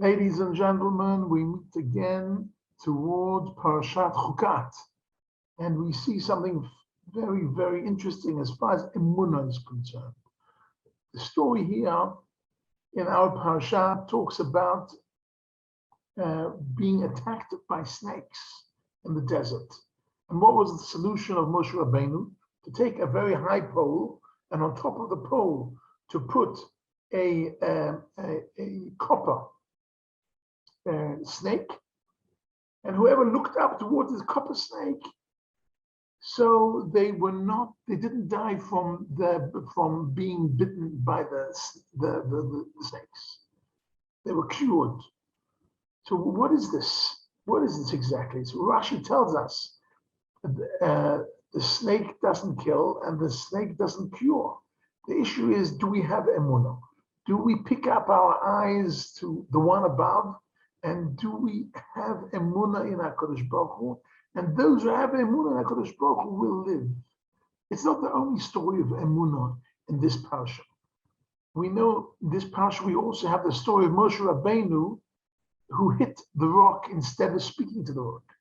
Ladies and gentlemen, we meet again towards Parashat Chukat, and we see something very, very interesting as far as Emuna is concerned. The story here in our Parashat talks about being attacked by snakes in the desert. And what was the solution of Moshe Rabbeinu? To take a very high pole, and on top of the pole to put a copper snake, and whoever looked up towards this copper snake, so they didn't die from being bitten by the snakes. They were cured. So what is this? What is this exactly? So Rashi tells us the snake doesn't kill and the snake doesn't cure. The issue is, do we have emunah? Do we pick up our eyes to the one above? And do we have emunah in HaKadosh Baruch Hu? And those who have emunah in HaKadosh Baruch Hu will live. It's not the only story of emunah in this parasha. We know in this parasha we also have the story of Moshe Rabbeinu, who hit the rock instead of speaking to the rock.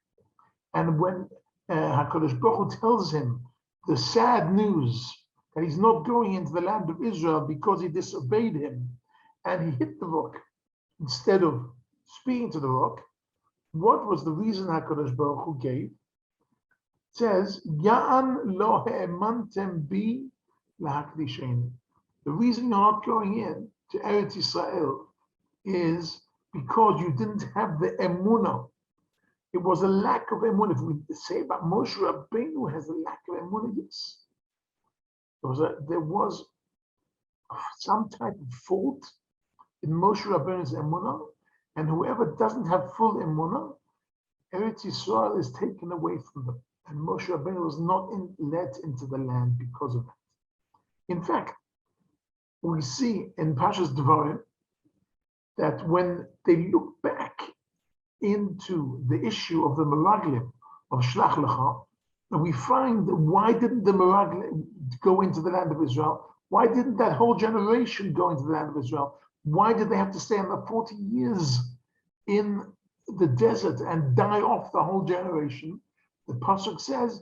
And when HaKadosh Baruch Hu tells him the sad news that he's not going into the land of Israel because he disobeyed him, and he hit the rock instead of speaking to the rock, what was the reason HaKadosh Baruch Hu gave? It says, Ya'an lo ha'emantem bi lahakdisheni. The reason you're not going in to Eretz Yisrael is because you didn't have the emunah. It was a lack of emunah. If we say about Moshe Rabbeinu has a lack of emunah, yes. There was some type of fault in Moshe Rabbeinu's emunah, and whoever doesn't have full emunah, Eretz Yisrael is taken away from them. And Moshe Rabbeinu was not let into the land because of that. In fact, we see in Pashas Devarim that when they look back into the issue of the Meraglim of Shlach Lecha, and we find that why didn't the Meraglim go into the land of Israel? Why didn't that whole generation go into the land of Israel? Why did they have to stay another 40 years in the desert and die off the whole generation? The pasuk says,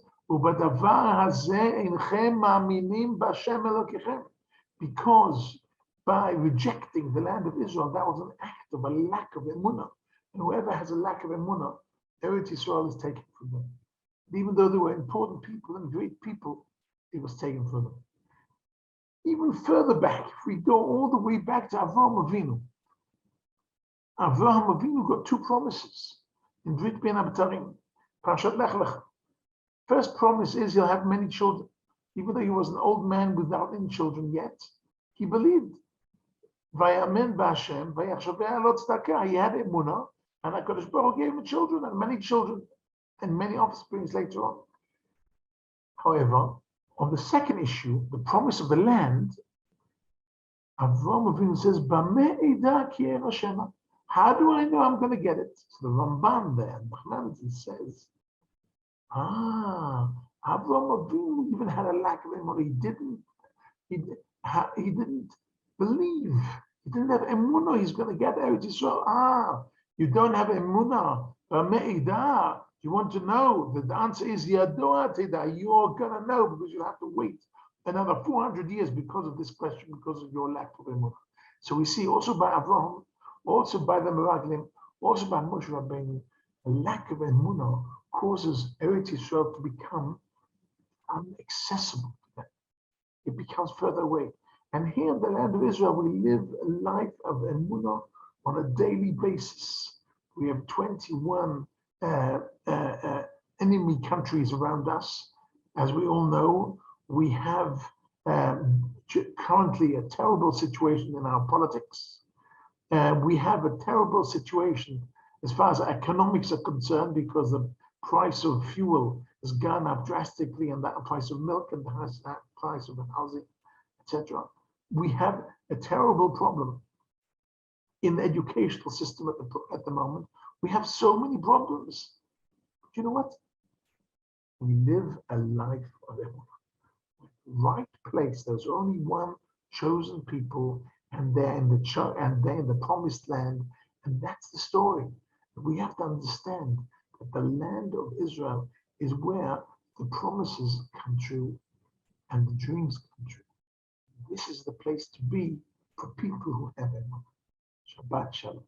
because by rejecting the land of Israel, that was an act of a lack of emunah. And whoever has a lack of emunah, Eretz Yisrael is taken from them. Even though they were important people and great people, it was taken from them. Even further back, if we go all the way back to Avraham Avinu, Avraham Avinu got two promises in Brit Ben Abtarim, Parashat Lech Lecha. First promise is he'll have many children. Even though he was an old man without any children yet, he believed. Vayamen b'Hashem, vayachshaveh lo tzedakah. He had emunah, and HaKadosh Baruch Hu gave him children, and many offsprings later on. However, on the second issue, the promise of the land, Avraham Avinu says, "Bameh eda ki eva Shema." How do I know I'm going to get it? So the Ramban there, Nachmanides, says, Avraham Avinu even had a lack of emunah. He didn't believe. He didn't have emunah. He's going to get Eretz Yisrael. You don't have emunah. You want to know? The answer is Yadoa Teda. You are going to know because you have to wait another 400 years because of this question, because of your lack of emunah. So we see also by Avraham, also by the Meraglim, also by Moshe Rabbeinu, a lack of emunah causes Eretz Yisrael to become inaccessible to them. It becomes further away. And here in the land of Israel, we live a life of emunah on a daily basis. We have 21 enemy countries around us. As we all know, we have currently a terrible situation in our politics. We have a terrible situation as far as economics are concerned, because the price of fuel has gone up drastically, and the price of milk and the price of housing, etc. We have a terrible problem in the educational system at the moment. We have so many problems. But you know what? We live a life of emunah. Right place. There's only one chosen people, and they're in the promised land, And that's the story. We have to understand that the land of Israel is where the promises come true and the dreams come true. This is the place to be for people who have Emuna. Shabbat Shalom.